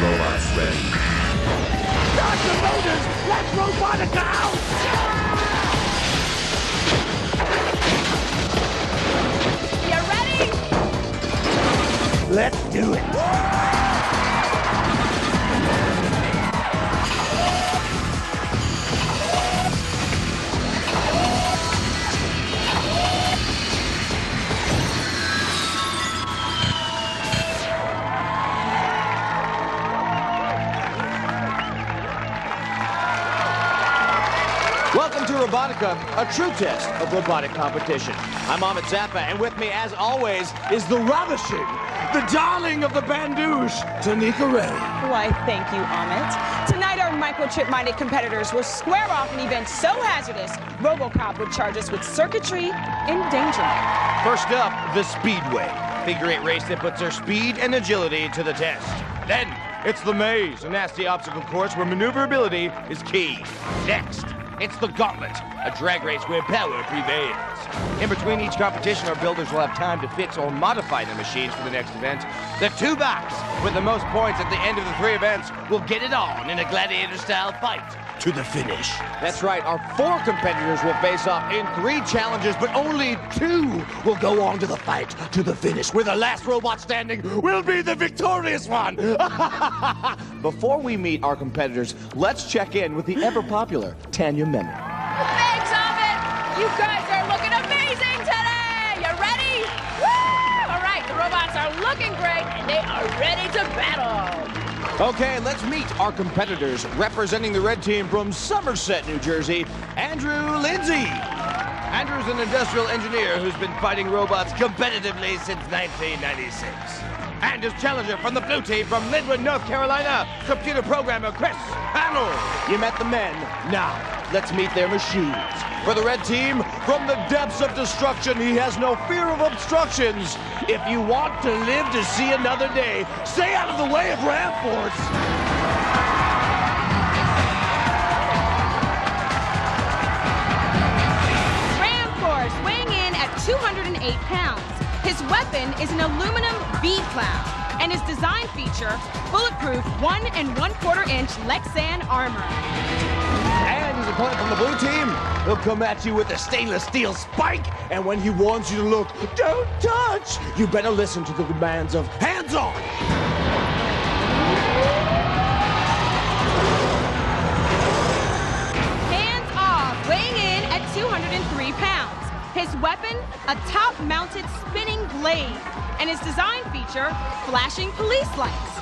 Robots ready. Start the motors! Let's Robotica out! You ready? Let's do it! Welcome to Robotica, a true test of robotic competition. I'm Amit Zappa, and with me, as always, is the ravishing, the darling of the bandouche, Tanika Ray. Why, thank you, Amit. Tonight, our microchip-minded competitors will square off an event so hazardous, RoboCop would charge us with circuitry endangerment. First up, the Speedway. Figure-8 race that puts their speed and agility to the test. Then, it's the Maze, a nasty obstacle course where maneuverability is key. Next, it's the Gauntlet, a drag race where power prevails. In between each competition, our builders will have time to fix or modify their machines for the next event. The two box with the most points at the end of the three events will get it on in a gladiator-style fight to the finish. That's right, our 4 competitors will face off in 3 challenges, but only 2 will go on to the fight to the finish, where the last robot standing will be the victorious one. Before we meet our competitors, let's check in with the ever-popular Tanya Memon. Thanks, Amit! You guys are looking amazing today! You ready? Woo! All right, the robots are looking great, and they are ready to battle. Okay, let's meet our competitors. Representing the red team from Somerset, New Jersey, Andrew Lindsay. Andrew's an industrial engineer who's been fighting robots competitively since 1996. And his challenger from the blue team from Linwood, North Carolina, computer programmer Chris Hamill. You met the men. Now, let's meet their machines. For the red team, from the depths of destruction, he has no fear of obstructions. If you want to live to see another day, stay out of the way of Ram Force. Ram Force, weighing in at 208 pounds. His weapon is an aluminum V-Cloud, and his design feature, bulletproof 1 1/4 inch Lexan armor. And his opponent from the blue team, he'll come at you with a stainless steel spike, and when he warns you to look, don't touch, you better listen to the commands of hands on. Hands off, weighing in at 203 pounds. His weapon, a top-mounted spinning blade, and his design feature, flashing police lights.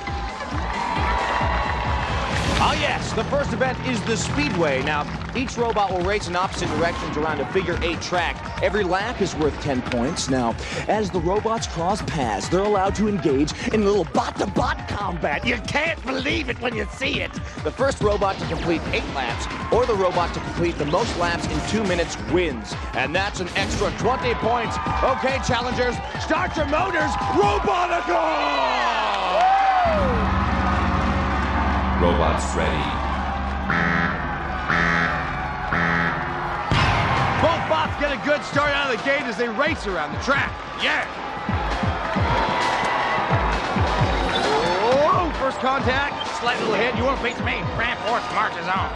Oh yes, the first event is the Speedway. Now, each robot will race in opposite directions around a figure-8 track. Every lap is worth 10 points. Now, as the robots cross paths, they're allowed to engage in a little bot-to-bot combat. You can't believe it when you see it. The first robot to complete 8 laps, or the robot to complete the most laps in 2 minutes, wins. And that's an extra 20 points. Okay, challengers, start your motors. Robotica! Robots ready. Both bots get a good start out of the gate as they race around the track. Yeah! Oh, first contact, slight little hit. You won't beat me. Ram Force marches on.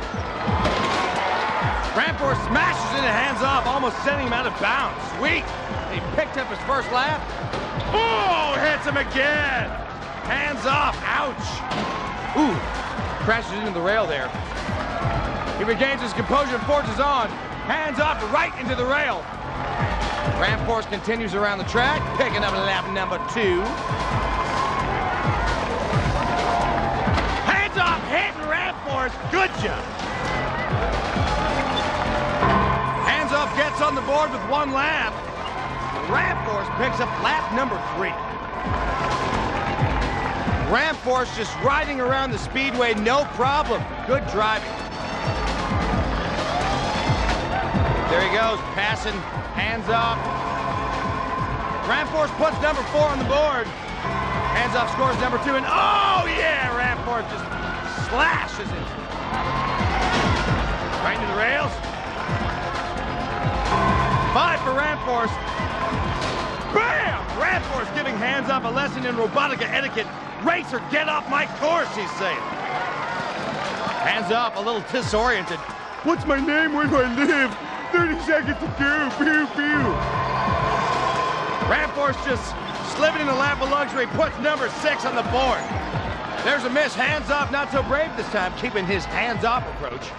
Ram Force smashes into hands off, almost sending him out of bounds. Sweet! He picked up his first lap. Oh, hits him again. Hands off, ouch. Ooh, crashes into the rail there. He regains his composure and forges on. Hands off right into the rail. Ram Force continues around the track, picking up lap number 2. Hands off, hitting Ram Force. Good job. Hands off gets on the board with 1 lap. Ram Force picks up lap number 3. Ram Force just riding around the speedway, no problem. Good driving. There he goes, passing, hands off. Ram Force puts number 4 on the board. Hands off scores number 2, and oh yeah, Ram Force just slashes it. Right into the rails. 5 for Ram Force. Bam! Ram Force giving hands off a lesson in Robotica etiquette. Racer, get off my course, he's saying. Hands up, a little disoriented. What's my name? Where do I live? 30 seconds to go. Pew, pew. Ramforce just slipping in the lap of luxury, puts number 6 on the board. There's a miss. Hands off, not so brave this time, keeping his hands-off approach.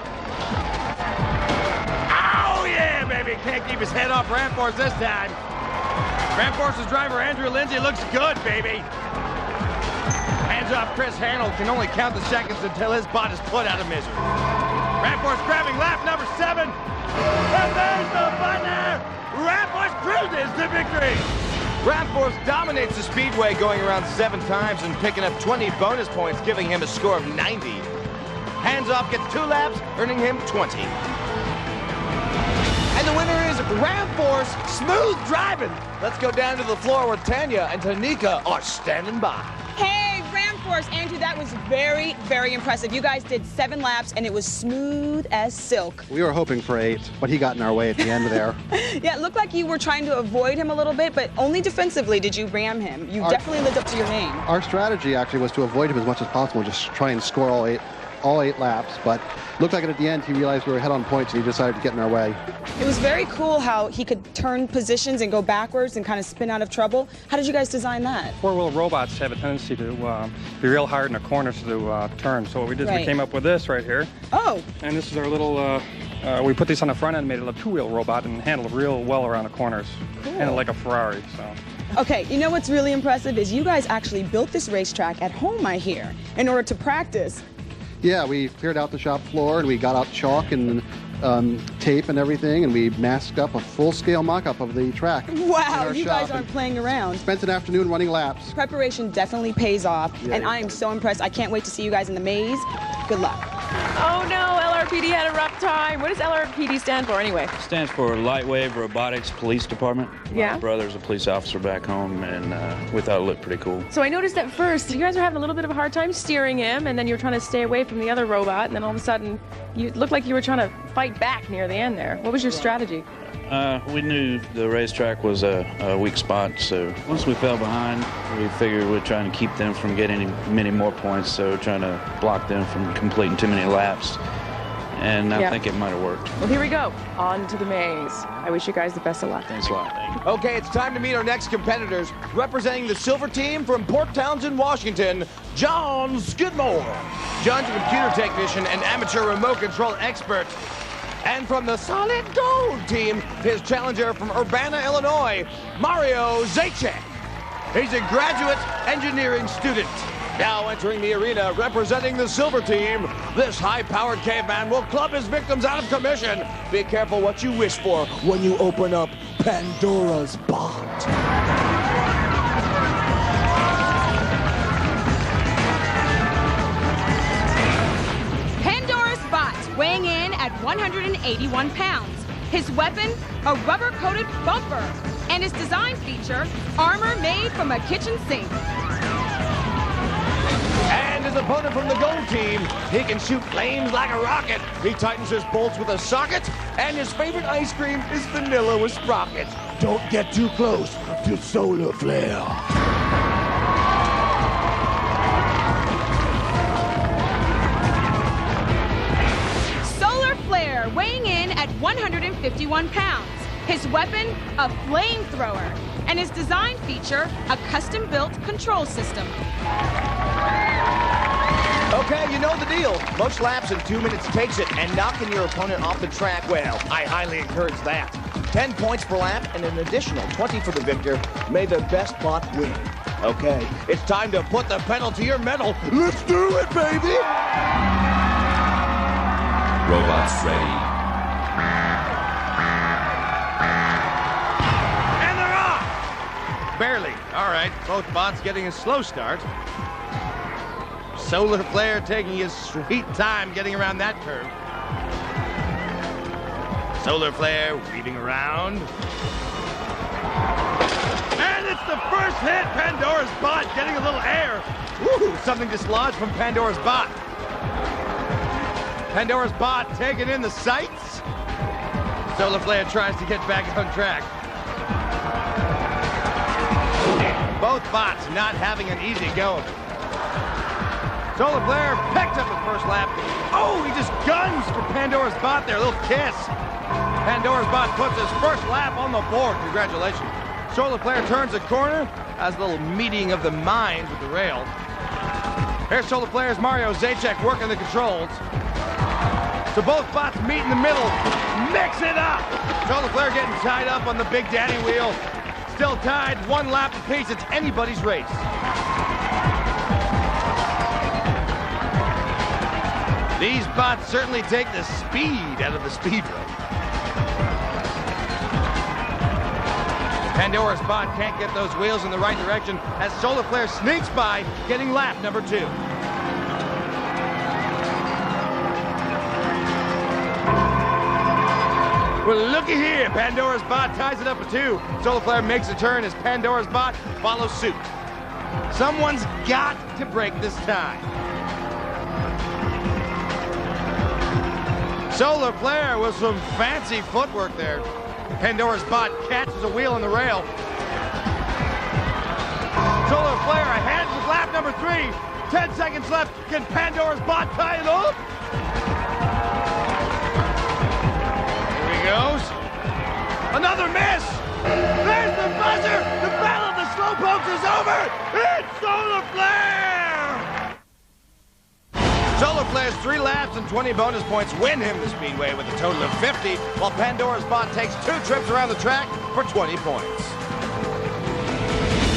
Oh, yeah, baby. Can't keep his head off Ramforce this time. Ramforce's driver, Andrew Lindsay, looks good, baby. Hands off, Chris Hanold can only count the seconds until his bot is put out of misery. Ramforce grabbing lap number 7. And there's the winner! Ramforce cruises to victory! Ramforce dominates the speedway, going around 7 times and picking up 20 bonus points, giving him a score of 90. Hands off gets 2 laps, earning him 20. And the winner is Ramforce. Smooth driving. Let's go down to the floor where Tanya and Tanika are standing by. Hey, Ramforce, Andrew, that was very, very impressive. You guys did 7 laps, and it was smooth as silk. We were hoping for 8, but he got in our way at the end there. Yeah, it looked like you were trying to avoid him a little bit, but only defensively did you ram him. You definitely lived up to your name. Our strategy actually was to avoid him as much as possible, just try and score all eight laps, but looked like at the end he realized we were ahead on points and he decided to get in our way. It was very cool how he could turn positions and go backwards and kind of spin out of trouble. How did you guys design that? Four-wheel robots have a tendency to be real hard in the corners to turn. So what we did is we came up with this right here. Oh. And this is our little, we put these on the front end, made it a 2-wheel robot and handled real well around the corners. Cool. Handled like a Ferrari, so. Okay, you know what's really impressive is you guys actually built this racetrack at home, I hear, in order to practice. Yeah, we cleared out the shop floor and we got out chalk and tape and everything, and we masked up a full-scale mock-up of the track. Wow, you guys aren't playing around. Spent an afternoon running laps. Preparation definitely pays off, yeah, and I am so impressed. I can't wait to see you guys in the maze. Good luck. Oh no, LRPD had a rough time. What does LRPD stand for anyway? It stands for Lightwave Robotics Police Department. Yeah? My brother's a police officer back home, and we thought it looked pretty cool. So I noticed at first you guys were having a little bit of a hard time steering him, and then you were trying to stay away from the other robot, and then all of a sudden you looked like you were trying to fight back near the end there. What was your strategy? We knew the racetrack was a weak spot, so once we fell behind, we figured we're trying to keep them from getting many more points, so we're trying to block them from completing too many laps. And I think it might have worked. Well, here we go. On to the maze. I wish you guys the best of luck. Thanks a lot. Okay, it's time to meet our next competitors. Representing the silver team from Port Townsend, Washington, John Skidmore. John's a computer technician and amateur remote control expert. And from the solid gold team, his challenger from Urbana, Illinois, Mario Zajac. He's a graduate engineering student. Now entering the arena, representing the silver team, this high-powered caveman will club his victims out of commission. Be careful what you wish for when you open up Pandora's box. Pandora's bot, weighing in at 181 pounds. His weapon, a rubber-coated bumper. And his design feature, armor made from a kitchen sink. And his opponent from the gold team, he can shoot flames like a rocket. He tightens his bolts with a socket, and his favorite ice cream is vanilla with sprockets. Don't get too close to solar flare. Solar Flare, weighing in at 151 pounds. His weapon, a flamethrower. And his design feature, a custom-built control system. Okay, you know the deal. Most laps in 2 minutes takes it, and knocking your opponent off the track, well, I highly encourage that. 10 points per lap and an additional 20 for the victor. May the best bot win. Okay, it's time to put the pedal to your metal. Let's do it, baby! Robots ready. And they're off! Barely. All right, both bots getting a slow start. Solar Flare taking his sweet time getting around that curve. Solar Flare weaving around. And it's the first hit! Pandora's bot getting a little air. Woo! Something dislodged from Pandora's bot. Pandora's bot taking in the sights. Solar Flare tries to get back on track. Both bots not having an easy go. Solar Flare picked up the first lap. Oh, he just guns for Pandora's Bot there. A little kiss. Pandora's Bot puts his first lap on the board. Congratulations. Solar Flare turns a corner, has a little meeting of the minds with the rail. Here's Solar Flare's Mario Zajac working the controls. So both bots meet in the middle. Mix it up! Solar Flare getting tied up on the Big Daddy wheel. Still tied, one lap apiece. It's anybody's race. These bots certainly take the speed out of the speed rope. Pandora's Bot can't get those wheels in the right direction as Solar Flare sneaks by, getting lap number 2. Well, looky here. Pandora's Bot ties it up at 2. Solar Flare makes a turn as Pandora's Bot follows suit. Someone's got to break this tie. Solar Flare with some fancy footwork there. Pandora's Bot catches a wheel on the rail. Solar Flare ahead with lap number 3. 10 seconds left. Can Pandora's Bot tie it up? Here he goes. Another miss. There's the buzzer. The battle of the slowpokes is over. It's Solar Flare. Solar Flare's 3 laps and 20 bonus points win him the Speedway with a total of 50, while Pandora's Bot takes 2 trips around the track for 20 points.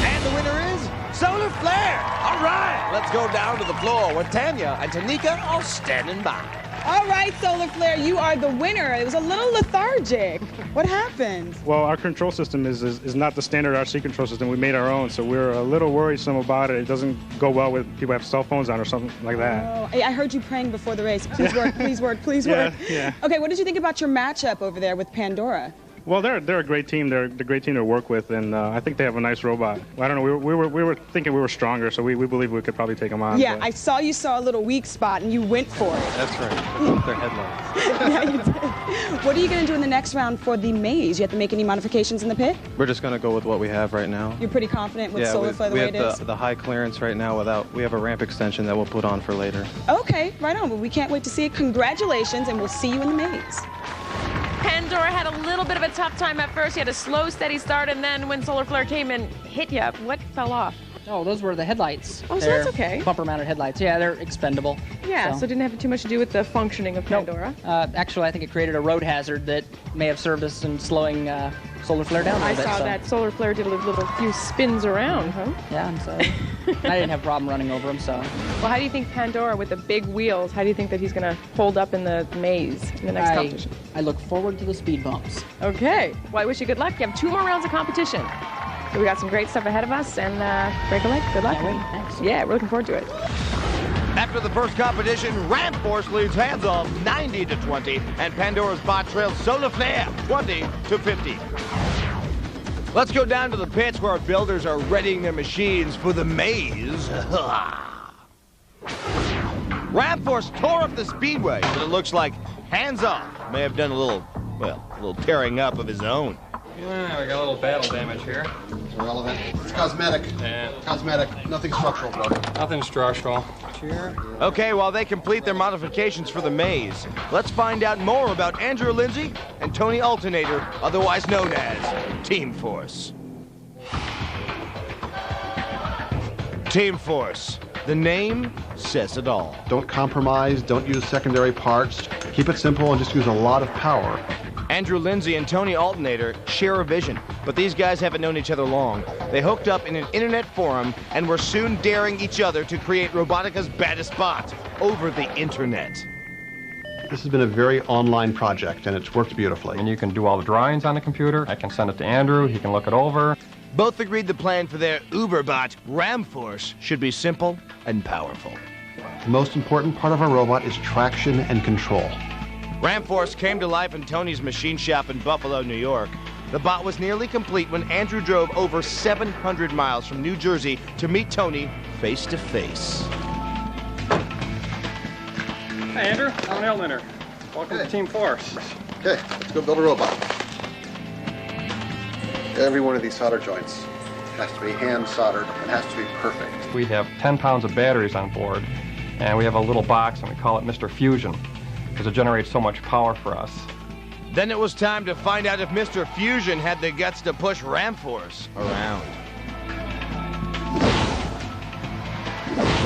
And the winner is Solar Flare. All right, let's go down to the floor where Tanya and Tanika are standing by. All right, Solar Flare, you are the winner. It was a little lethargic. What happened? Well, our control system is not the standard RC control system. We made our own, so we're a little worrisome about it. It doesn't go well with people who have cell phones on or something like that. Oh, I heard you praying before the race. Please work, please work, please work. Yeah. Okay, what did you think about your matchup over there with Pandora? Well, they're a great team. They're a great team to work with, and I think they have a nice robot. Well, I don't know. We were thinking we were stronger, so we believe we could probably take them on. Yeah, but... I saw you saw a little weak spot, and you went for it. That's right. Their headlights. Yeah, you did. What are you going to do in the next round for the maze? You have to make any modifications in the pit? We're just going to go with what we have right now. You're pretty confident with Solar Flare the way it is? We have the high clearance right now we have a ramp extension that we'll put on for later. Okay, right on. Well, we can't wait to see it. Congratulations, and we'll see you in the maze. Pandora had a little bit of a tough time at first. You had a slow, steady start, and then when Solar Flare came and hit you, what fell off? Oh, those were the headlights. Oh, so that's okay. Bumper-mounted headlights. Yeah, they're expendable. Yeah, so it didn't have too much to do with the functioning of Pandora? Nope. Actually, I think it created a road hazard that may have served us in slowing Solar Flare down a little bit. I saw that. Solar Flare did a little few spins around, huh? Yeah, and so I didn't have a problem running over him, so. Well, how do you think Pandora, with the big wheels, how do you think that he's going to hold up in the maze in the next competition? I look forward to the speed bumps. Okay. Well, I wish you good luck. You have 2 more rounds of competition. So we got some great stuff ahead of us, and break a leg. Good luck. Thanks. Yeah, we're looking forward to it. After the first competition, Ramp Force leads hands off 90-20, and Pandora's Bot trails Solar Flare 20-50. Let's go down to the pits where our builders are readying their machines for the maze. Ramp Force tore up the speedway, but it looks like Hands Off may have done a little tearing up of his own. Yeah, we got a little battle damage here. It's irrelevant. It's cosmetic. Yeah. Cosmetic. Nothing structural, brother. Nothing structural. Sure. Okay, while they complete their modifications for the maze, let's find out more about Andrew Lindsay and Tony Alternator, otherwise known as Team Force. Team Force. The name says it all. Don't compromise. Don't use secondary parts. Keep it simple and just use a lot of power. Andrew Lindsay and Tony Alternator share a vision, but these guys haven't known each other long. They hooked up in an internet forum and were soon daring each other to create Robotica's baddest bot over the internet. This has been a very online project, and it's worked beautifully. And you can do all the drawings on the computer. I can send it to Andrew. He can look it over. Both agreed the plan for their Uberbot, Ram Force, should be simple and powerful. The most important part of our robot is traction and control. Ram Force came to life in Tony's machine shop in Buffalo, New York. The bot was nearly complete when Andrew drove over 700 miles from New Jersey to meet Tony face to face. Hey, Andrew. I'm Elminer. Welcome to Team Force. Okay, let's go build a robot. Every one of these solder joints has to be hand soldered and has to be perfect. We have 10 pounds of batteries on board. And we have a little box, and we call it Mr. Fusion, because it generates so much power for us. Then it was time to find out if Mr. Fusion had the guts to push Ram Force around.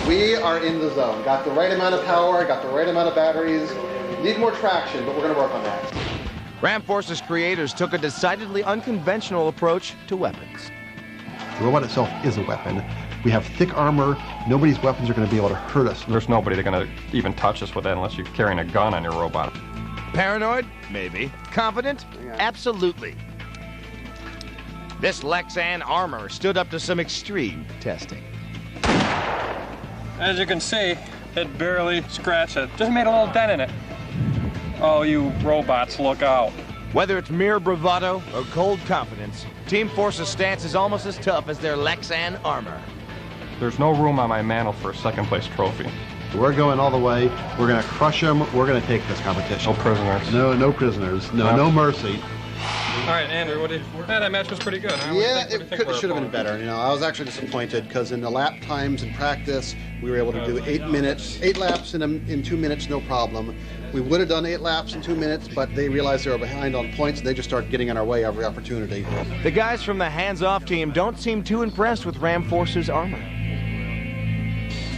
We are in the zone. Got the right amount of power, got the right amount of batteries. Need more traction, but we're going to work on that. Ram Force's creators took a decidedly unconventional approach to weapons. The robot itself is a weapon. We have thick armor. Nobody's weapons are going to be able to hurt us. There's nobody that's going to even touch us with that unless you're carrying a gun on your robot. Paranoid? Maybe. Confident? Yeah. Absolutely. This Lexan armor stood up to some extreme testing. As you can see, it barely scratched it. Just made a little dent in it. Oh, you robots, look out. Whether it's mere bravado or cold confidence, Team Force's stance is almost as tough as their Lexan armor. There's no room on my mantle for a second-place trophy. We're going all the way. We're going to crush them. We're going to take this competition. No prisoners. No prisoners. No mercy. All right, Andrew, that match was pretty good, huh? Yeah, it should have been better. You know, I was actually disappointed because in the lap times in practice, we were able to do 8 laps in 2 minutes, no problem. We would have done 8 laps in 2 minutes, but they realized they were behind on points, and they just started getting in our way every opportunity. The guys from the hands-off team don't seem too impressed with Ram Force's armor.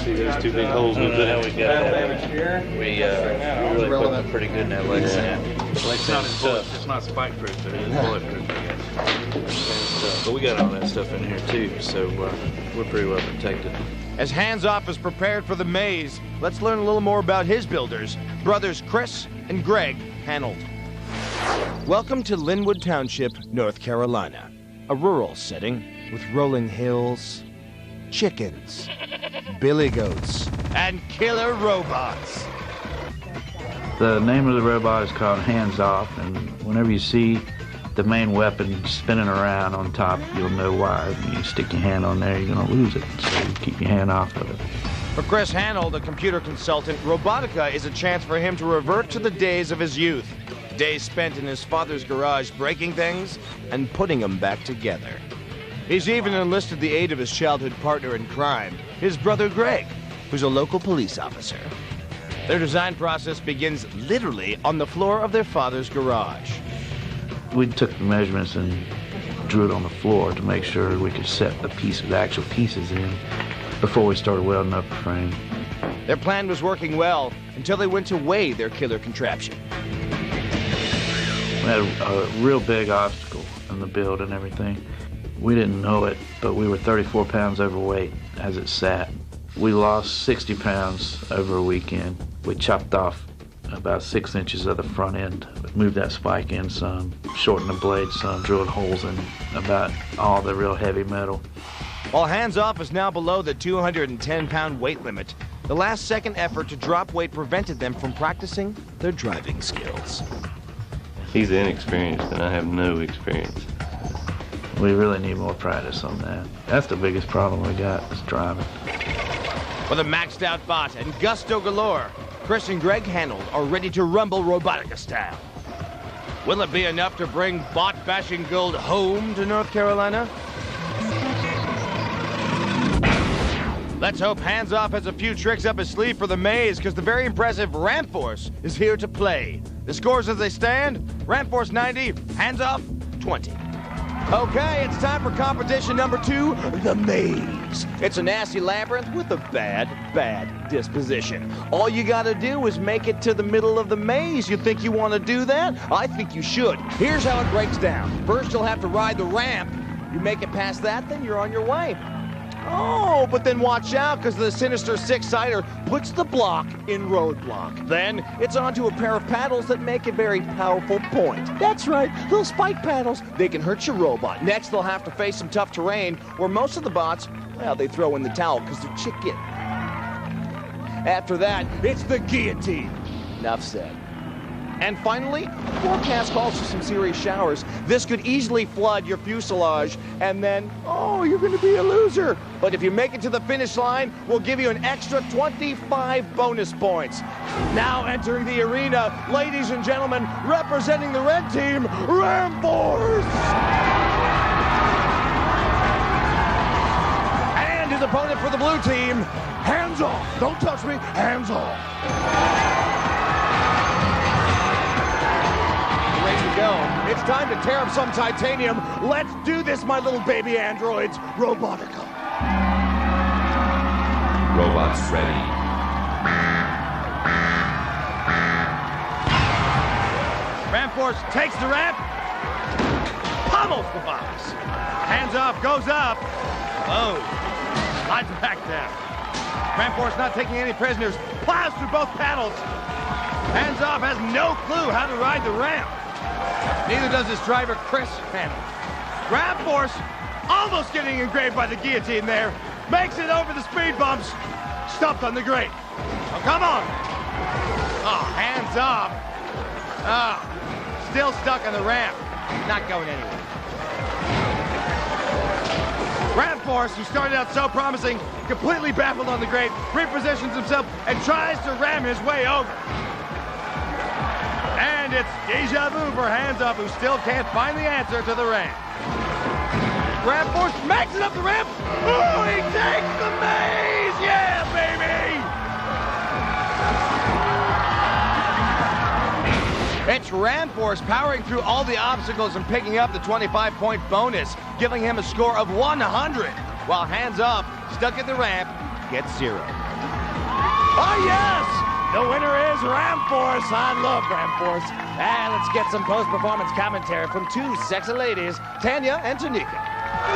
See those 2 big holes we put in? We really put them pretty good in that Lexan. Lexan's tough. It's not spike-proof, but it is bulletproof. But we got all that stuff in here too, so we're pretty well protected. As hands-off is prepared for the maze, let's learn a little more about his builders, brothers Chris and Greg Hanold. Welcome to Linwood Township, North Carolina, a rural setting with rolling hills, chickens, billy goats, and killer robots. The name of the robot is called Hands Off, and whenever you see the main weapon spinning around on top, you'll know why. When you stick your hand on there, you're going to lose it, so you keep your hand off of it. For Chris Hanold, a computer consultant, Robotica is a chance for him to revert to the days of his youth. Days spent in his father's garage breaking things and putting them back together. He's even enlisted the aid of his childhood partner in crime, his brother Greg, who's a local police officer. Their design process begins literally on the floor of their father's garage. We took the measurements and drew it on the floor to make sure we could set the actual pieces in before we started welding up the frame. Their plan was working well until they went to weigh their killer contraption. We had a real big obstacle in the build and everything. We didn't know it, but we were 34 pounds overweight as it sat. We lost 60 pounds over a weekend. We chopped off about 6 inches of the front end, moved that spike in some, shortened the blade some, drilled holes in about all the real heavy metal. While Hands Off is now below the 210-pound weight limit, the last-second effort to drop weight prevented them from practicing their driving skills. He's inexperienced, and I have no experience. We really need more practice on that. That's the biggest problem we got, is driving. With a maxed-out bot and gusto galore, Chris and Greg Hanold are ready to rumble Robotica style. Will it be enough to bring bot-bashing gold home to North Carolina? Let's hope Hands Off has a few tricks up his sleeve for the maze, because the very impressive Ram Force is here to play. The scores as they stand, Ram Force 90, Hands Off 20. Okay, it's time for competition number 2, the maze. It's a nasty labyrinth with a bad disposition. All you gotta do is make it to the middle of the maze. You think you want to do that? I think you should. Here's how it breaks down. First, you'll have to ride the ramp. You make it past that, then you're on your way. Oh, but then watch out, because the sinister six-sider puts the block in roadblock. Then it's onto a pair of paddles that make a very powerful point. That's right, little spike paddles. They can hurt your robot. Next, they'll have to face some tough terrain where most of the bots, well, they throw in the towel because they're chicken. After that, it's the guillotine. Enough said. And finally, forecast calls for some serious showers. This could easily flood your fuselage, and then, oh, you're going to be a loser. But if you make it to the finish line, we'll give you an extra 25 bonus points. Now entering the arena, ladies and gentlemen, representing the red team, Ram Force! And his opponent for the blue team, Hands Hands off! Don't touch me! Hands off! Ready to go. It's time to tear up some titanium. Let's do this, my little baby androids. Robotica. Robots ready. Ramp Force takes the ramp. Pummels the box. Hands off, goes up. Oh, slides back down. Ramp Force not taking any prisoners. Plows through both panels. Hands off has no clue how to ride the ramp. Neither does his driver, Chris Hands. Ramp Force almost getting engraved by the guillotine there. Makes it over the speed bumps. Stopped on the grate. Oh, come on. Oh, hands off. Oh, still stuck on the ramp. Not going anywhere. Ramp Force, who started out so promising, completely baffled on the grate, repositions himself and tries to ram his way over. And it's deja vu for Hands Up, who still can't find the answer to the ramp. Ramp Force makes it up the ramp. Oh, he takes the maze! Yeah, baby! It's Ramp Force powering through all the obstacles and picking up the 25-point bonus, giving him a score of 100, while Hands Up, stuck at the ramp, gets 0. Oh, yes! The winner is Ramp Force. I love Ramp Force. And let's get some post-performance commentary from two sexy ladies, Tanya and Tanika.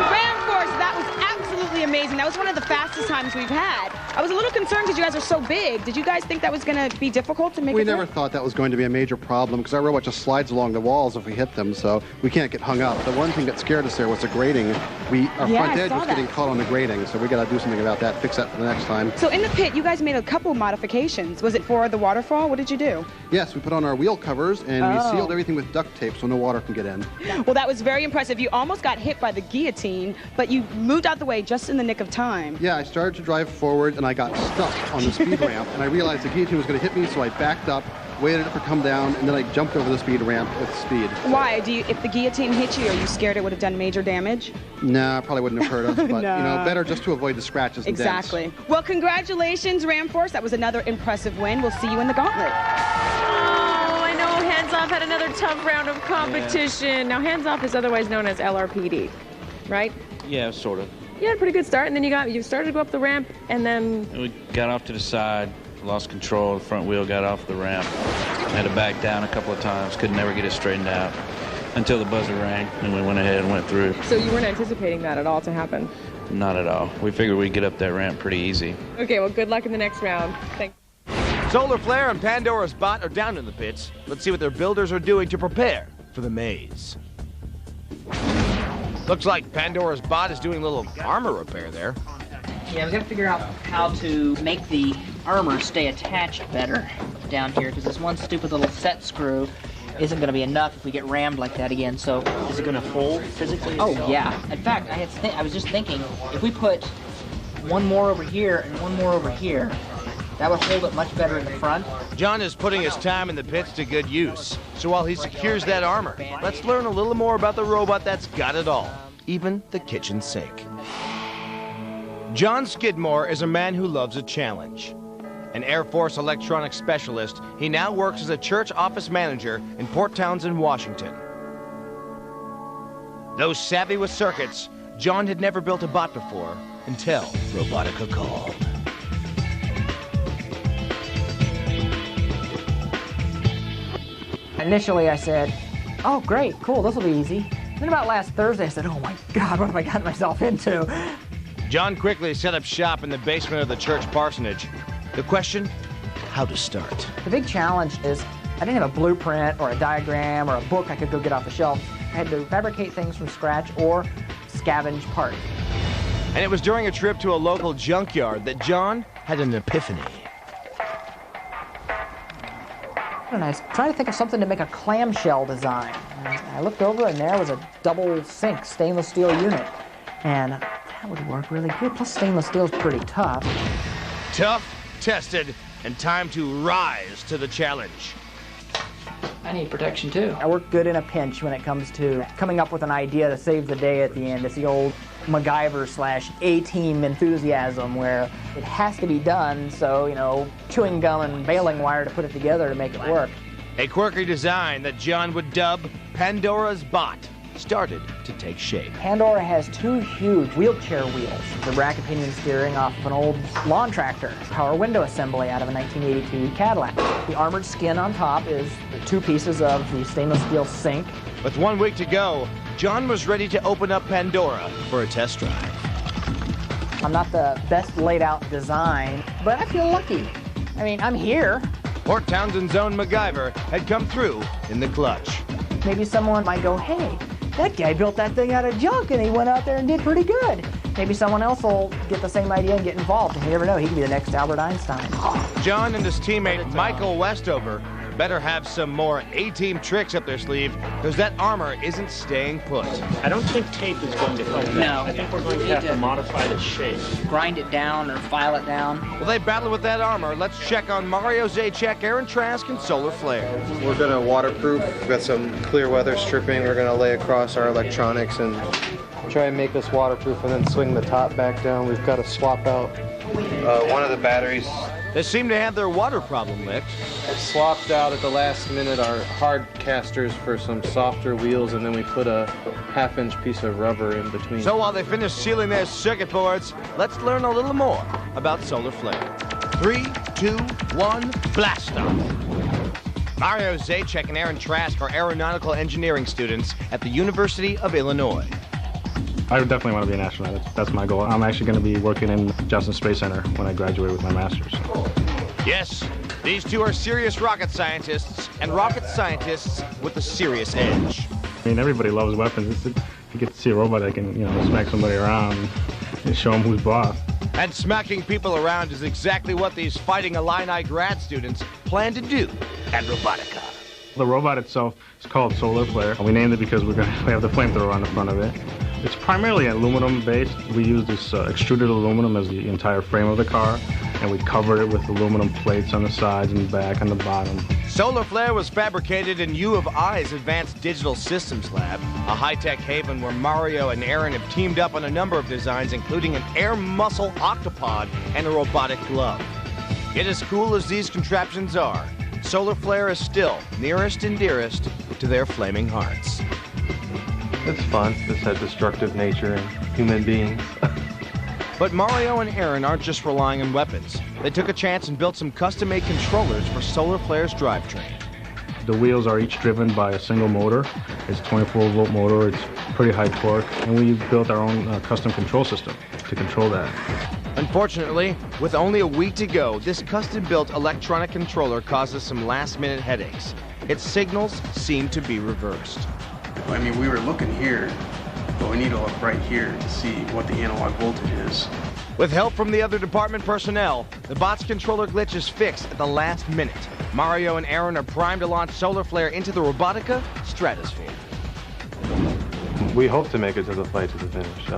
Ramp Force, that was absolutely amazing. That was one of the fastest times we've had. I was a little concerned because you guys are so big. Did you guys think that was going to be difficult to make We never thought that was going to be a major problem because our robot just slides along the walls if we hit them, so we can't get hung up. The one thing that scared us there was the grating. Our front edge was getting caught on the grating, so we got to do something about that, fix that for the next time. So in the pit, you guys made a couple modifications. Was it for the waterfall? What did you do? Yes, we put on our wheel covers and we sealed everything with duct tape so no water can get in. Well, that was very impressive. You almost got hit by the guillotine, but you moved out the way just in the nick of time. Yeah, I started to drive forward and I got stuck on the speed ramp, and I realized the guillotine was going to hit me, so I backed up, waited for it to come down, and then I jumped over the speed ramp with speed. Why? If the guillotine hit you, are you scared it would have done major damage? Nah, probably wouldn't have hurt us, but better just to avoid the scratches and dents. Exactly. Well, congratulations, Ramp Force. That was another impressive win. We'll see you in the gauntlet. Oh, I know Hands Off had another tough round of competition. Yeah. Now, Hands Off is otherwise known as LRPD, right? Yeah, sort of. You had a pretty good start, and then you started to go up the ramp, and then... We got off to the side, lost control, the front wheel got off the ramp, had to back down a couple of times, could never get it straightened out until the buzzer rang, and we went ahead and went through. So you weren't anticipating that at all to happen? Not at all. We figured we'd get up that ramp pretty easy. Okay, well, good luck in the next round. Thanks. Solar Flare and Pandora's Bot are down in the pits. Let's see what their builders are doing to prepare for the maze. Looks like Pandora's Bot is doing a little armor repair there. Yeah, we got to figure out how to make the armor stay attached better down here, because this one stupid little set screw isn't going to be enough if we get rammed like that again. So is it going to hold physically? Oh yeah. In fact, I was just thinking, if we put one more over here and one more over here, that would hold it much better in the front. John is putting his time in the pits to good use. So while he secures that armor, let's learn a little more about the robot that's got it all, even the kitchen sink. John Skidmore is a man who loves a challenge. An Air Force electronics specialist, he now works as a church office manager in Port Townsend, Washington. Though savvy with circuits, John had never built a bot before until Robotica called. Initially, I said, oh, great, cool, this will be easy. Then about last Thursday, I said, oh my God, what have I gotten myself into? John quickly set up shop in the basement of the church parsonage. The question, how to start. The big challenge is I didn't have a blueprint or a diagram or a book I could go get off the shelf. I had to fabricate things from scratch or scavenge parts. And it was during a trip to a local junkyard that John had an epiphany. And I was trying to think of something to make a clamshell design. And I looked over and there was a double sink stainless steel unit. And that would work really good. Plus stainless steel is pretty tough. Tough, tested, and time to rise to the challenge. I need protection too. I work good in a pinch when it comes to coming up with an idea to save the day at the end. It's the old MacGyver / A-team enthusiasm where it has to be done, so, you know, chewing gum and baling wire to put it together to make it work. A quirky design that John would dub Pandora's Bot started to take shape. Pandora has 2 huge wheelchair wheels, the bracket pinion steering off of an old lawn tractor, power window assembly out of a 1982 Cadillac. The armored skin on top is the 2 pieces of the stainless steel sink. With 1 week to go, John was ready to open up Pandora for a test drive. I'm not the best laid out design, but I feel lucky. I mean, I'm here. Port Townsend's own MacGyver had come through in the clutch. Maybe someone might go, hey, that guy built that thing out of junk and he went out there and did pretty good. Maybe someone else will get the same idea and get involved. And you never know, he could be the next Albert Einstein. John and his teammate Michael Westover better have some more A-team tricks up their sleeve, because that armor isn't staying put. I don't think tape is going to help that. No. I think we're going to have to modify the shape. Grind it down or file it down. While they battle with that armor, let's check on Mario Zajac, Aaron Trask, and Solar Flare. We're going to waterproof. We've got some clear weather stripping we're going to lay across our electronics and try and make this waterproof and then swing the top back down. We've got to swap out one of the batteries. They seem to have their water problem licked. Swapped out at the last minute our hard casters for some softer wheels, and then we put a half-inch piece of rubber in between. So while they finish sealing their circuit boards, let's learn a little more about Solar Flare. 3, 2, 1, blast off. Mario Zajac and Aaron Trask are aeronautical engineering students at the University of Illinois. I definitely want to be an astronaut. That's my goal. I'm actually going to be working in Johnson Space Center when I graduate with my master's. Yes, these two are serious rocket scientists, and rocket scientists with a serious edge. I mean, everybody loves weapons. You get to see a robot that can, smack somebody around and show them who's boss. And smacking people around is exactly what these Fighting Illini grad students plan to do at Robotica. The robot itself is called Solar Flare. We named it because we have the flamethrower on the front of it. It's primarily aluminum based. We use this extruded aluminum as the entire frame of the car, and we cover it with aluminum plates on the sides and the back and the bottom. Solar Flare was fabricated in U of I's Advanced Digital Systems Lab, a high-tech haven where Mario and Aaron have teamed up on a number of designs, including an air muscle octopod and a robotic glove. Yet as cool as these contraptions are, Solar Flare is still nearest and dearest to their flaming hearts. It's fun. This has destructive nature in human beings. But Mario and Aaron aren't just relying on weapons. They took a chance and built some custom-made controllers for Solar Flare's drivetrain. The wheels are each driven by a single motor. It's a 24-volt motor. It's pretty high torque. And we built our own custom control system to control that. Unfortunately, with only a week to go, this custom-built electronic controller causes some last-minute headaches. Its signals seem to be reversed. I mean, we were looking here, but we need to look right here to see what the analog voltage is. With help from the other department personnel, the bot's controller glitch is fixed at the last minute. Mario and Aaron are primed to launch Solar Flare into the Robotica stratosphere. We hope to make it to the fight to the finish.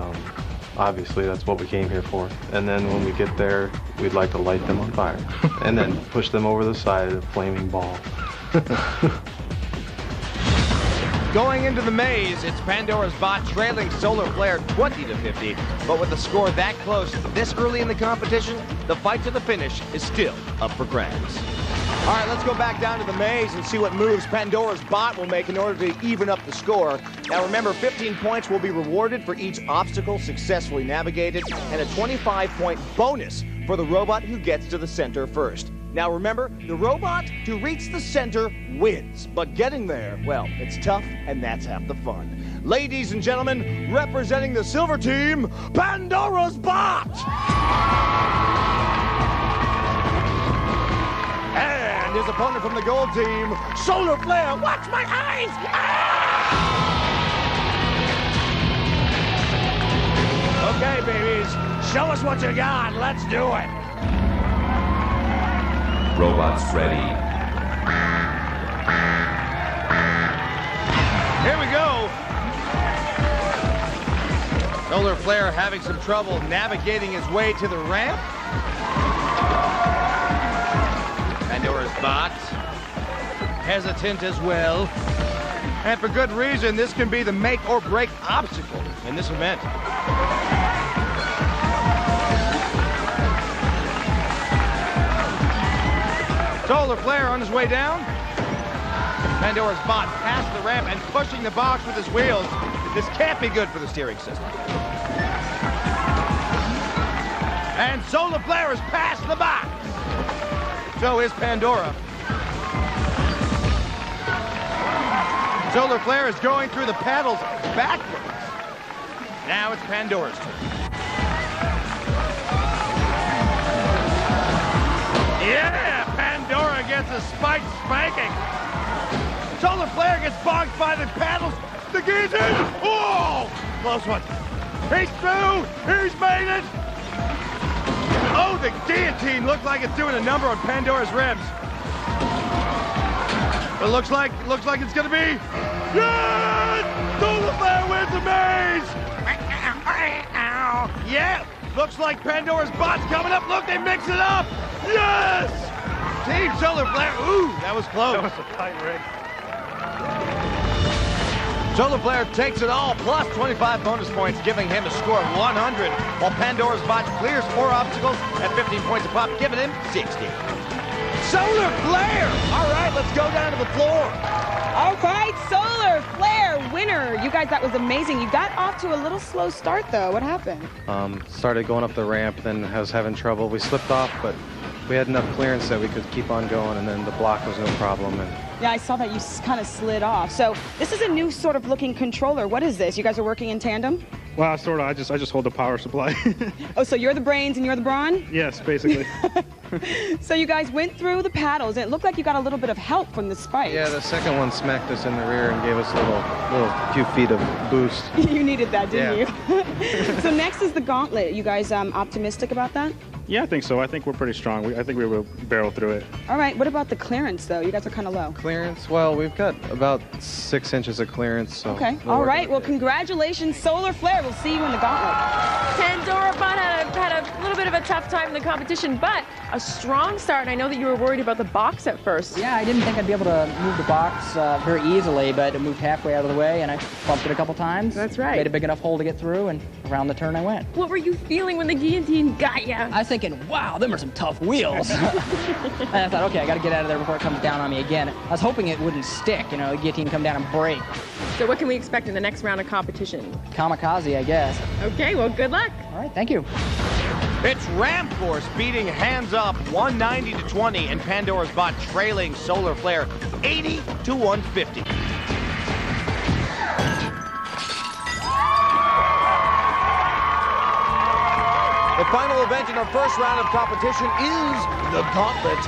Obviously, that's what we came here for. And then when we get there, we'd like to light them on fire and then push them over the side of a flaming ball. Going into the maze, it's Pandora's Bot trailing Solar Flare 20-50. But with a score that close this early in the competition, the fight to the finish is still up for grabs. All right, let's go back down to the maze and see what moves Pandora's Bot will make in order to even up the score. Now remember, 15 points will be rewarded for each obstacle successfully navigated, and a 25-point bonus for the robot who gets to the center first. Now remember, the robot who reaches the center wins, but getting there, well, it's tough, and that's half the fun. Ladies and gentlemen, representing the silver team, Pandora's Bot! And his opponent from the gold team, Solar Flare. Watch my eyes! Ah! Okay, babies, show us what you got. Let's do it. Robots ready. Here we go. Solar Flare having some trouble navigating his way to the ramp. Pandora's Bot hesitant as well. And for good reason, this can be the make or break obstacle in this event. Solar Flare on his way down. Pandora's bot past the ramp and pushing the box with his wheels. This can't be good for the steering system. And Solar Flare is past the box. So is Pandora. Solar Flare is going through the paddles backwards. Now it's Pandora's turn. Yeah, Pandora gets a spiked spanking. Solar Flare gets bogged by the paddles. The guillotine. Oh, close one. He's through. He's made it. Oh, the guillotine looked like it's doing a number on Pandora's ribs. It looks like it's gonna be. Yes! Solar Flare wins the maze. Yeah, looks like Pandora's bot's coming up. Look, they mix it up. Yes! Team Solar Flare. Ooh, that was close. That was a tight race. Solar Flare takes it all, plus 25 bonus points, giving him a score of 100, while Pandora's bot clears 4 obstacles at 15 points a pop, giving him 60. Solar Flare! All right, let's go down to the floor. All right, Solar Flare winner. You guys, that was amazing. You got off to a little slow start, though. What happened? Started going up the ramp, then I was having trouble. We slipped off, but we had enough clearance that we could keep on going, and then the block was no problem. And Yeah, I saw that you kind of slid off. So this is a new sort of looking controller. What is this? You guys are working in tandem? Well, sort of. I just hold the power supply. Oh, so you're the brains and you're the brawn? Yes, basically. So you guys went through the paddles, and it looked like you got a little bit of help from the spikes. yeah, the second one smacked us in the rear and gave us a little few feet of boost. You needed that, didn't Yeah. you? So next is the gauntlet. You guys optimistic about that? Yeah, I think so. I think we're pretty strong. I think we will barrel through it. All right, what about the clearance, though? You guys are kind of low. Clearance? Well, we've got about 6 inches of clearance. So Okay, we'll all work right. with Well, it. congratulations, Solar Flare. We'll see you in the gauntlet. Pandora Bot had a little bit of a tough time in the competition, but a strong start. And I know that you were worried about the box at first. Yeah, I didn't think I'd be able to move the box very easily, but it moved halfway out of the way, and I bumped it a couple times. That's right. Made a big enough hole to get through, and around the turn I went. What were you feeling when the guillotine got you? I was thinking, wow, them are some tough wheels. And I thought, okay, I got to get out of there before it comes down on me again. I was hoping it wouldn't stick, the guillotine come down and break. So what can we expect in the next round of competition? Kamikaze, I guess. Okay, well, good luck. All right, thank you. It's Ram Force beating Hands Up 190 to 20, and Pandora's bot trailing Solar Flare 80 to 150. The final event in our first round of competition is the Gauntlet.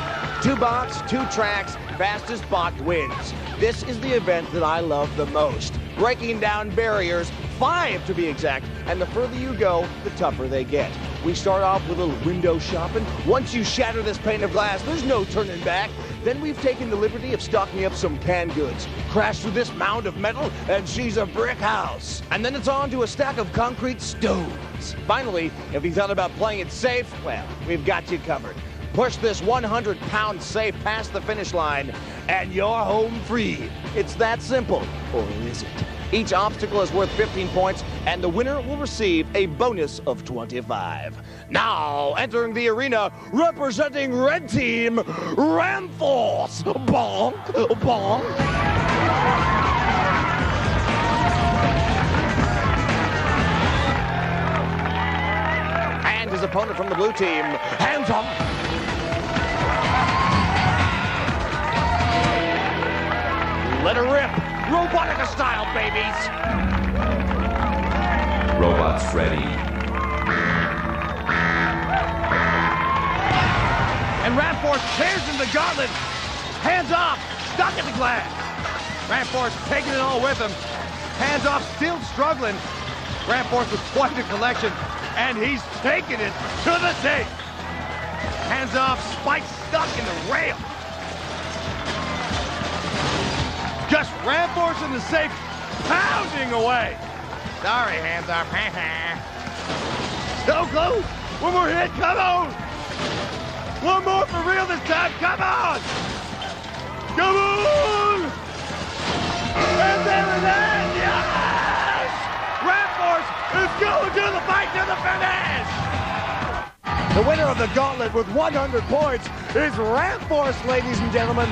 2 bots, 2 tracks, fastest bot wins. This is the event that I love the most. Breaking down barriers, 5 to be exact, and the further you go, the tougher they get. We start off with a little window shopping. Once you shatter this pane of glass, there's no turning back. Then we've taken the liberty of stocking up some canned goods. Crash through this mound of metal, and she's a brick house. And then it's on to a stack of concrete stones. Finally, if you thought about playing it safe, well, we've got you covered. Push this 100-pound safe past the finish line, and you're home free. It's that simple, or is it? Each obstacle is worth 15 points, and the winner will receive a bonus of 25. Now, entering the arena, representing Red Team, Ram Force. Bonk, bonk. And his opponent from the blue team, Hands Up. Let her rip. Robotica style, babies. Robots ready. And Ram Force tears in the gauntlet. Hands off, stuck in the glass. Ram Force taking it all with him. Hands off, still struggling. Ram Force with quite a collection, and he's taking it to the safe. Hands off, spike stuck in the rail. Just Ram Force in the safe, pounding away. Sorry, Hands Off. So close. One more hit, come on. One more for real this time, come on. Come on. the finish! The winner of the gauntlet with 100 points is Ramp Force, ladies and gentlemen.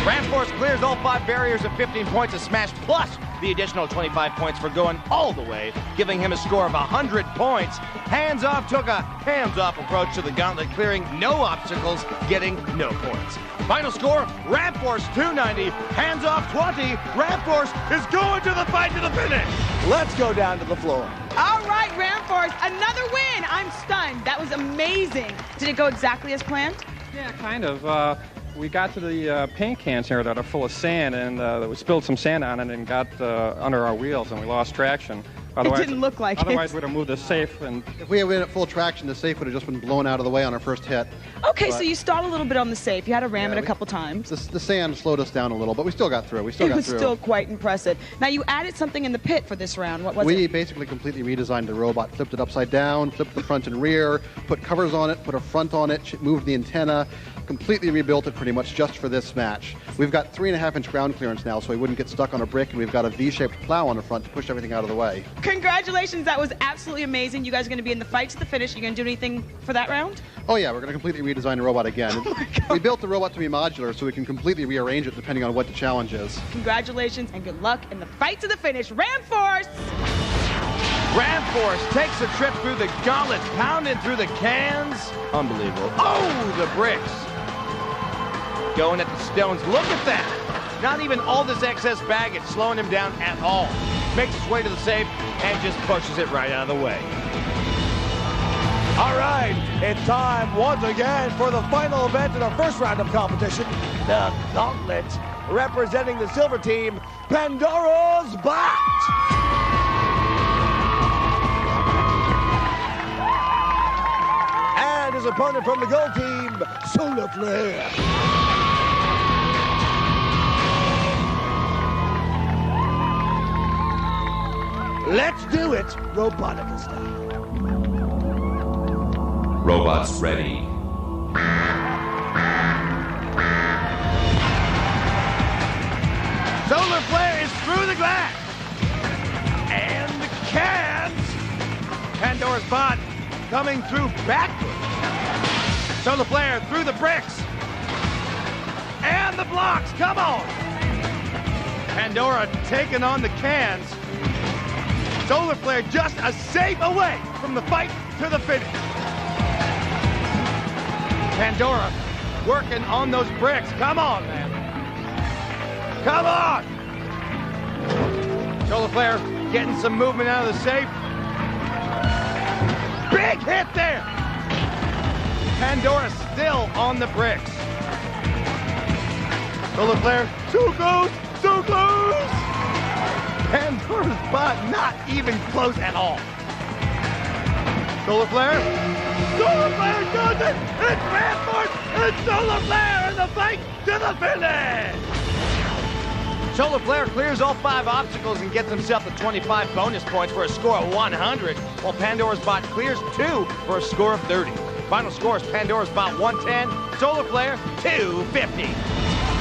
Ramp Force clears all 5 barriers at 15 points of smash, plus the additional 25 points for going all the way, giving him a score of 100 points. Hands Off took a hands-off approach to the gauntlet, clearing no obstacles, getting no points. Final score, Ramp Force 290, Hands Off 20. Ramp Force is going to the fight to the finish. Let's go down to the floor. All right, Ramp Force, another win. I'm stunned. That was amazing. Did it go exactly as planned? Yeah, kind of. We got to the paint cans here that are full of sand, and we spilled some sand on it and got under our wheels, and we lost traction. Otherwise, it didn't look like otherwise it. we'd have moved the safe. And If we had been at full traction, the safe would have just been blown out of the way on our first hit. Okay, But- so you stalled a little bit on the safe. You had to ram Yeah, it a we- couple times. The sand slowed us down a little, but we still got through. It was still quite impressive. Now, you added something in the pit for this round. What was We it? basically completely redesigned the robot, flipped it upside down, flipped the front and rear, put covers on it, put a front on it, moved the antenna, completely rebuilt it pretty much just for this match. We've got 3.5-inch ground clearance now, so we wouldn't get stuck on a brick, and we've got a V-shaped plow on the front to push everything out of the way. Congratulations, that was absolutely amazing. You guys are going to be in the fight to the finish. You going to do anything for that round? Oh yeah, we're going to completely redesign the robot again. We built the robot to be modular, so we can completely rearrange it depending on what the challenge is. Congratulations and good luck in the fight to the finish. Ram Force! Ramp Force takes a trip through the gauntlet, pounding through the cans. Unbelievable. Oh, the bricks. Going at the stones. Look at that. Not even all this excess baggage slowing him down at all. Makes his way to the safe and just pushes it right out of the way. All right, it's time once again for the final event in our first round of competition, the Gauntlet. Representing the silver team, Pandora's Bot. And his opponent from the gold team, Solar Flare. Let's do it, Robotica style. Robots ready. Solar Flare is through the glass. And the cans. Pandora's Bot coming through backwards. Solar Flare through the bricks. And the blocks, come on. Pandora taking on the cans. Solar Flare just a safe away from the fight to the finish. Pandora working on those bricks. Come on, man. Come on! Solar Flare getting some movement out of the safe. Big hit there! Pandora still on the bricks. Solar Flare, so close, so close! Pandora's Bot not even close at all. Solar Flare does it! It's Ramp Force and Solar Flare in the fight to the finish! Solar Flare clears all 5 obstacles and gets himself the 25 bonus points for a score of 100, while Pandora's Bot clears 2 for a score of 30. Final score is Pandora's Bot 110, Solar Flare 250.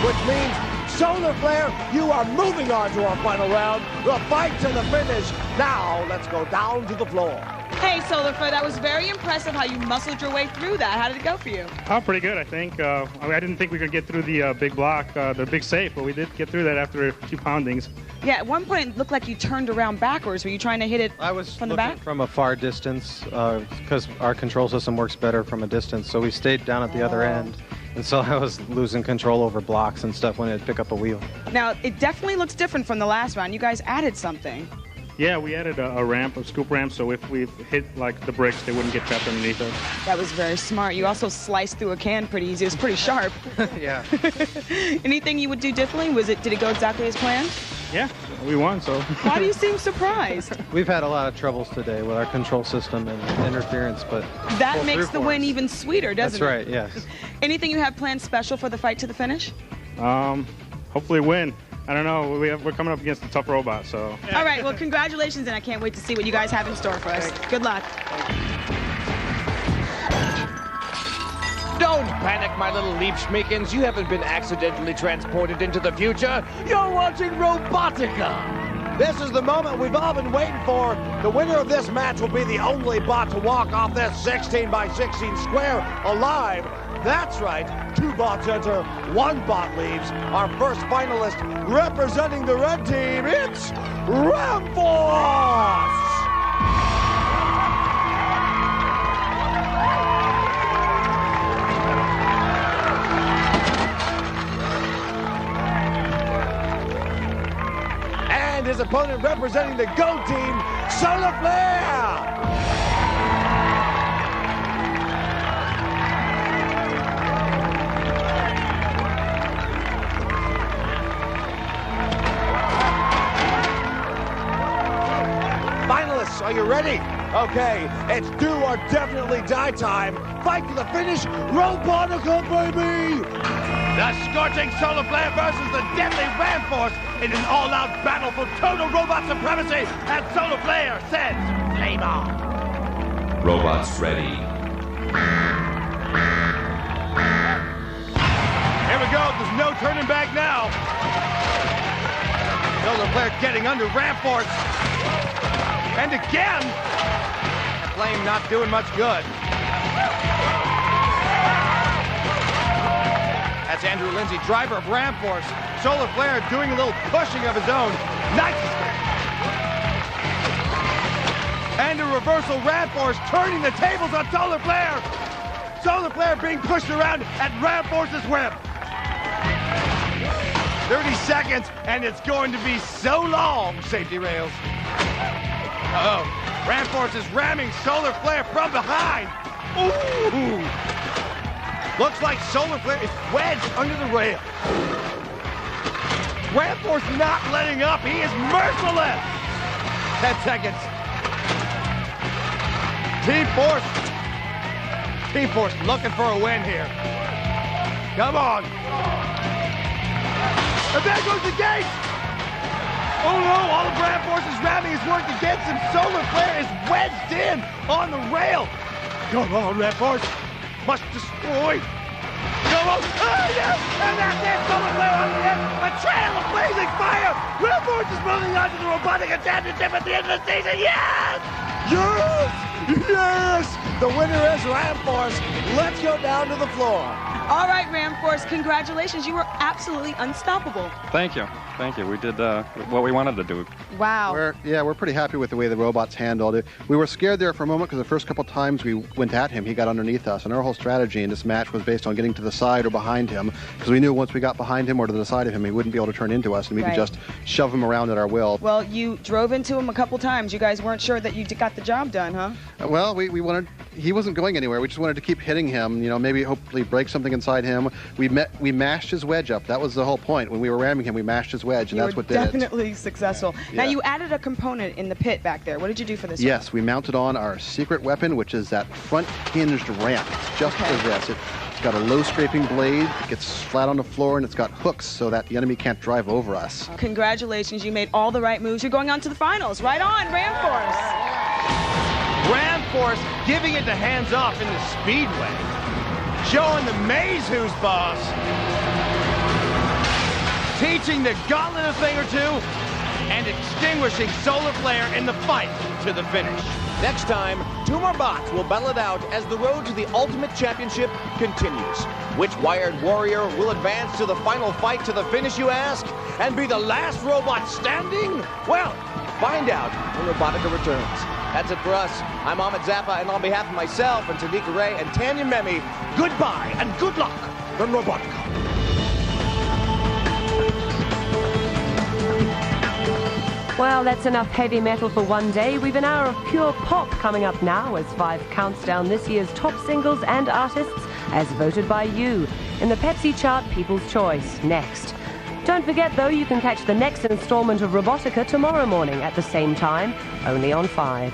Which means, Solar Flare, you are moving on to our final round, the fight to the finish. Now, let's go down to the floor. Hey, Solar Flare, that was very impressive how you muscled your way through that. How did it go for you? Oh, pretty good, I think. I didn't think we could get through the big block, the big safe, but we did get through that after a few poundings. Yeah, at one point it looked like you turned around backwards. Were you trying to hit it from the back? From a far distance, because our control system works better from a distance, so we stayed down at the other end. And so I was losing control over blocks and stuff when I'd pick up a wheel. Now, it definitely looks different from the last round. You guys added something. Yeah, we added a ramp, a scoop ramp, so if we hit like the bricks, they wouldn't get trapped underneath us. That was very smart. You also sliced through a can pretty easy. It was pretty sharp. Yeah. Anything you would do differently? Did it go exactly as planned? Yeah, we won, so. Why do you seem surprised? We've had a lot of troubles today with our control system and interference, but That pulled makes through the for win us. even sweeter, doesn't That's it? right, yes. Anything you have planned special for the fight to the finish? Hopefully win. I don't know. We're coming up against a tough robot, so. All right, well, congratulations, and I can't wait to see what you guys have in store for us. Good luck. Don't panic, my little Leapschmeekins. You haven't been accidentally transported into the future. You're watching Robotica. This is the moment we've all been waiting for. The winner of this match will be the only bot to walk off this 16 by 16 square alive. That's right, 2 bots enter, 1 bot leaves. Our first finalist representing the red team, it's Ramforce! And his opponent representing the GOAT team, Solar Flare! Finalists, are you ready? Okay, it's do or definitely die time. Fight to the finish, Robotica, baby! The scorching Solar Flare versus the deadly Ramforce in an all-out battle for total robot supremacy, and Solar Flare says, flame on. Robots ready. Here we go, there's no turning back now. Solar Flare getting under Ramforce. And again, the flame not doing much good. That's Andrew Lindsay, driver of Ramforce. Solar Flare doing a little pushing of his own. Nice! And a reversal Ramforce turning the tables on Solar Flare. Solar Flare being pushed around at Ramforce's whip. 30 seconds, and it's going to be so long, safety rails. Uh-oh. Ramforce is ramming Solar Flare from behind. Ooh! Looks like Solar Flare is wedged under the rail. Ramforce not letting up. He is merciless. 10 seconds. Team Force looking for a win here. Come on. And there goes the gate. Oh no, all of Ramforce's ramming has worked against him. Solar Flare is wedged in on the rail. Come on, Ramforce. Must destroy. Come on. Oh, yes. And that's it. Solar Flare on the end. A trail of blazing fire. Ramforce is moving on to the Robotica Championship at the end of the season. Yes! Yes! Yes! The winner is Ramforce. Let's go down to the floor. All right, Ramforce, congratulations. You were absolutely unstoppable. Thank you. Thank you. We did what we wanted to do. Wow. We're pretty happy with the way the robots handled it. We were scared there for a moment because the first couple times we went at him, he got underneath us. And our whole strategy in this match was based on getting to the side or behind him, because we knew once we got behind him or to the side of him, he wouldn't be able to turn into us, and we could just shove him around at our will. Well, you drove into him a couple times. You guys weren't sure that you got the job done, huh? Well, we wanted... He wasn't going anywhere. We just wanted to keep hitting him, you know, maybe hopefully break something inside him. We mashed his wedge up. That was the whole point. When we were ramming him, we mashed his wedge, and that's what did it. Definitely successful. Now, you added a component in the pit back there. What did you do for this? Yes, we mounted on our secret weapon, which is that front hinged ramp. It's just for this. It's got a low scraping blade. It gets flat on the floor, and it's got hooks so that the enemy can't drive over us. Congratulations. You made all the right moves. You're going on to the finals. Right on, Ramforce. Ramforce giving it the hands off in the speedway. Showing the maze who's boss. Teaching the gauntlet a thing or two. And extinguishing Solar Flare in the fight to the finish. Next time, 2 more bots will battle it out as the road to the Ultimate Championship continues. Which wired warrior will advance to the final fight to the finish, you ask? And be the last robot standing? Well, find out when Robotica returns. That's it for us. I'm Ahmed Zappa, and on behalf of myself and Tanika Ray and Tanya Memi, goodbye and good luck from Robotica. Well, that's enough heavy metal for one day. We've an hour of pure pop coming up now as 5 counts down this year's top singles and artists as voted by you in the Pepsi Chart People's Choice next. Don't forget, though, you can catch the next installment of Robotica tomorrow morning at the same time, only on 5.